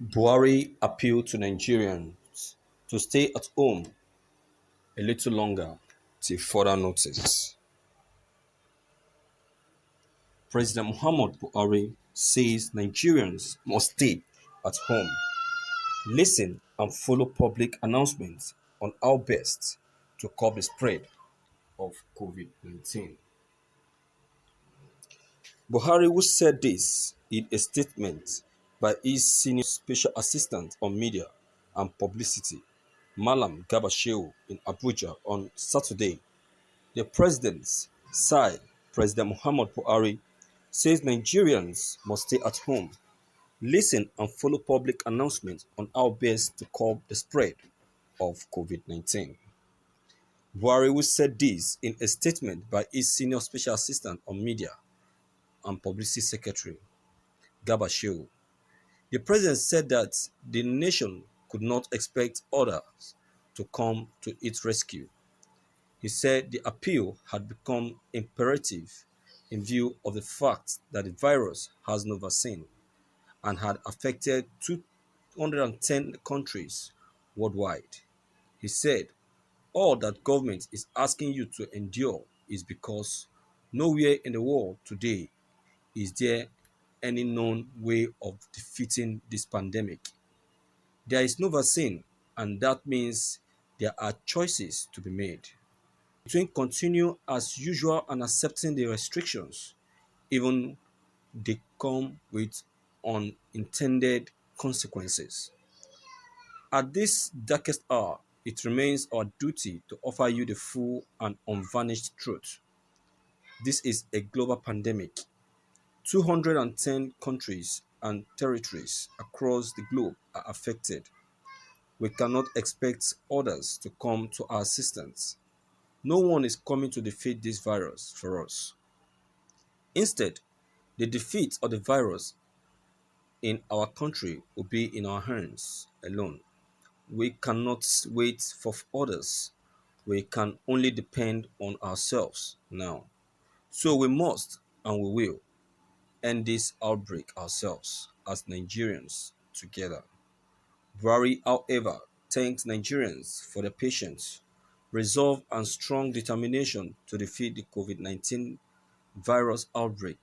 Buhari appealed to Nigerians to stay at home a little longer till further notice. President Muhammad Buhari says Nigerians must stay at home, listen and follow public announcements on how best to curb the spread of COVID-19. Buhari, who said this in a statement by his senior special assistant on media and publicity, Malam Garba in Abuja on Saturday. The president's side, President Muhammad Buhari, says Nigerians must stay at home, listen and follow public announcements on how best to curb the spread of COVID-19. Buhari, who said this in a statement by his senior special assistant on media and publicity secretary, Garba. The president said that the nation could not expect others to come to its rescue. He said the appeal had become imperative in view of the fact that the virus has no vaccine and had affected 210 countries worldwide. He said, all that government is asking you to endure is because nowhere in the world today is there any known way of defeating this pandemic. There is no vaccine, and that means there are choices to be made between continue as usual and accepting the restrictions, even they come with unintended consequences. At this darkest hour, it remains our duty to offer you the full and unvarnished truth. This is a global pandemic. 210 countries and territories across the globe are affected. We cannot expect others to come to our assistance. No one is coming to defeat this virus for us. Instead, the defeat of the virus in our country will be in our hands alone. We cannot wait for others. We can only depend on ourselves now. So we must and we will end this outbreak ourselves as Nigerians together. Buhari, however, thanks Nigerians for their patience, resolve, and strong determination to defeat the COVID-19 virus outbreak.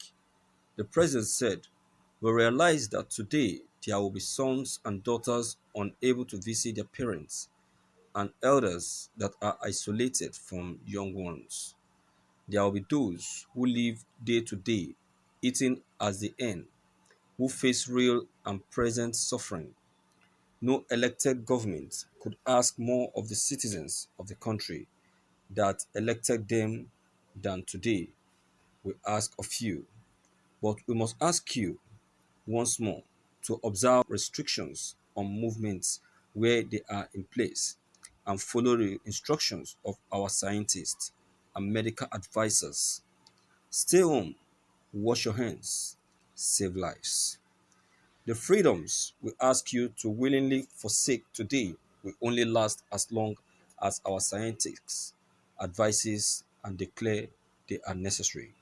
The president said, we realize that today there will be sons and daughters unable to visit their parents and elders that are isolated from young ones. There will be those who live day to day, eating as they earn, who face real and present suffering. No elected government could ask more of the citizens of the country that elected them than today we ask of you. But we must ask you once more to observe restrictions on movements where they are in place and follow the instructions of our scientists and medical advisors. Stay home, wash your hands, save lives. The freedoms we ask you to willingly forsake today will only last as long as our scientists advises and declare they are necessary,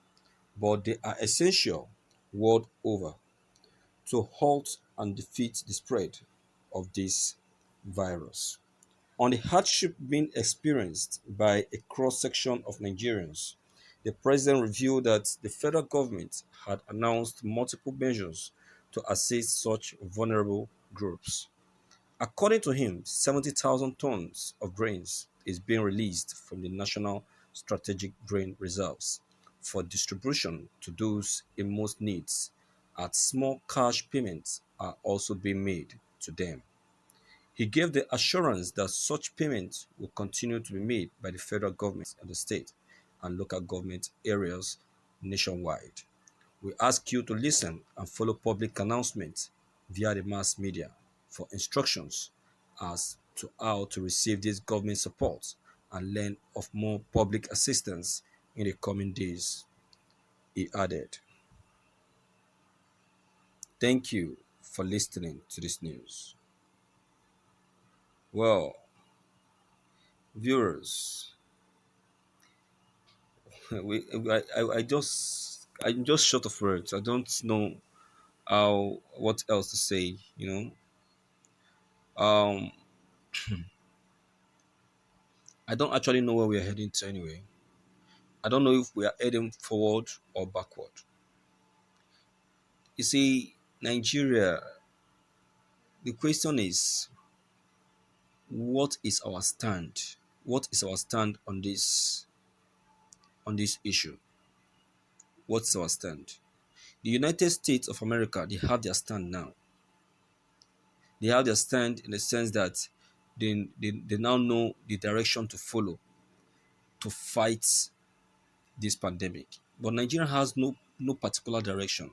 but they are essential world over to halt and defeat the spread of this virus. On the hardship being experienced by a cross section of Nigerians, the president revealed that the federal government had announced multiple measures to assist such vulnerable groups. According to him, 70,000 tons of grains is being released from the National Strategic Grain Reserves for distribution to those in most needs, as small cash payments are also being made to them. He gave the assurance that such payments will continue to be made by the federal government and the state and local government areas nationwide. We ask you to listen and follow public announcements via the mass media for instructions as to how to receive this government support and learn of more public assistance in the coming days. He added, thank you for listening to this news. Well, viewers, I'm just short of words. I don't know how what else to say. Um, I don't actually know where we are heading to anyway. I don't know if we are heading forward or backward. You see, Nigeria, the question is, what is our stand? What is our stand on this issue? What's our stand? The United States of America, they have their stand now. They have their stand in the sense that they now know the direction to follow to fight this pandemic. But Nigeria has no particular direction.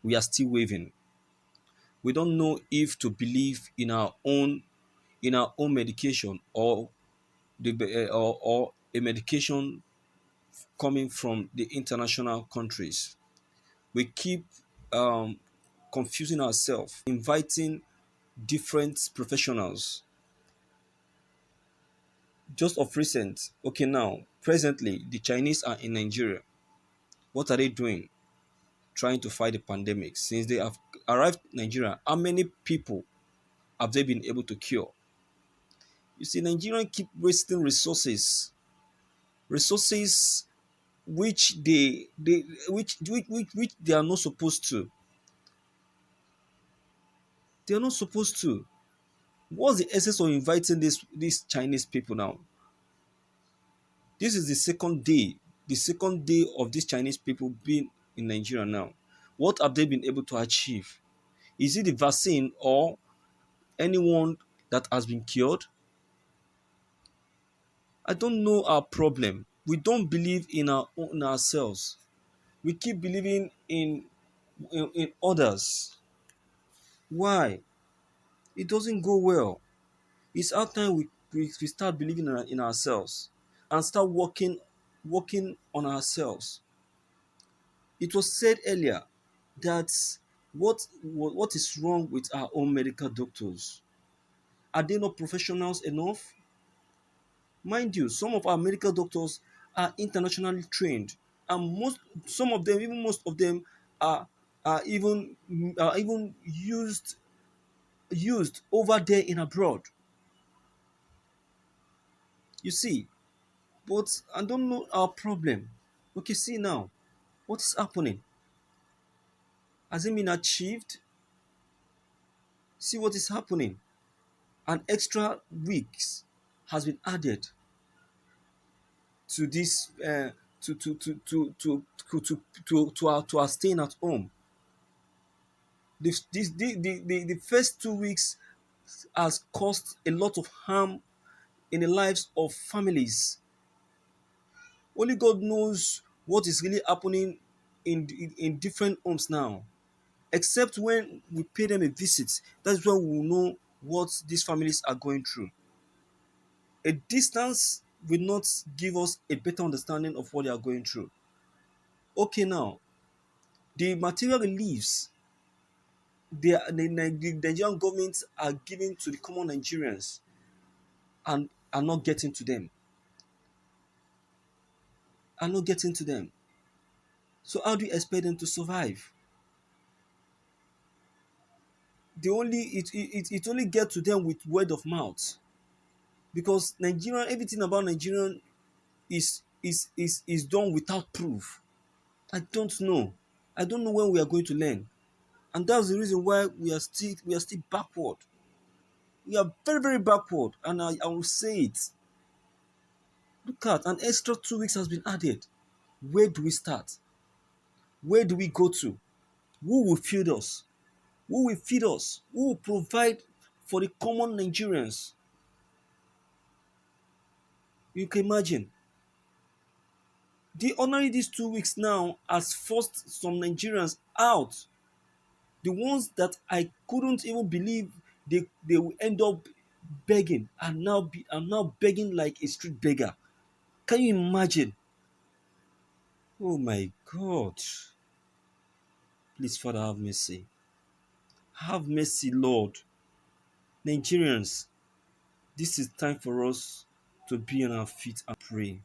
We are still waving. We don't know if to believe in our own medication or a medication coming from the international countries. We keep um, confusing ourselves, inviting different professionals. Just of recent, okay, now presently the Chinese are in Nigeria. What are they doing? Trying to fight the pandemic. Since they have arrived in Nigeria, how many people have they been able to cure? You see, Nigerians keep wasting resources which which they are not supposed to. They are not supposed to. What's the essence of inviting these Chinese people now? This is the second day of these Chinese people being in Nigeria now. What have they been able to achieve? Is it the vaccine or anyone that has been cured? I don't know our problem. We don't believe in ourselves. We keep believing in others. Why? It doesn't go well. It's our time we start believing in ourselves and start working on ourselves. It was said earlier that what is wrong with our own medical doctors? Are they not professionals enough? Mind you, some of our medical doctors are internationally trained, and most of them are are even used over there in abroad. You see, but I don't know our problem. Okay, see now, what is happening? Has it been achieved? See what is happening. An extra weeks has been added to this to our staying at home. The first 2 weeks has caused a lot of harm in the lives of families. Only God knows what is really happening in different homes now. Except when we pay them a visit, that's when we will know what these families are going through. A distance will not give us a better understanding of what they are going through. Okay, now the material reliefs the Nigerian government are giving to the common Nigerians and are not getting to them. Are not getting to them. So how do you expect them to survive? It only get to them with word of mouth, because Nigerian everything about Nigerian is done without proof. I don't know. I don't know when we are going to learn, and that's the reason why we are still backward. We are very very backward, and I will say it. Look at an extra 2 weeks has been added. Where do we start? Where do we go to? Who will feed us? Who will feed us? Who will provide for the common Nigerians? You can imagine. The ordinary these 2 weeks now has forced some Nigerians out. The ones that I couldn't even believe they will end up begging are now begging like a street beggar. Can you imagine? Oh my God. Please, Father, have mercy. Have mercy, Lord. Nigerians, this is time for us to be on our feet and pray.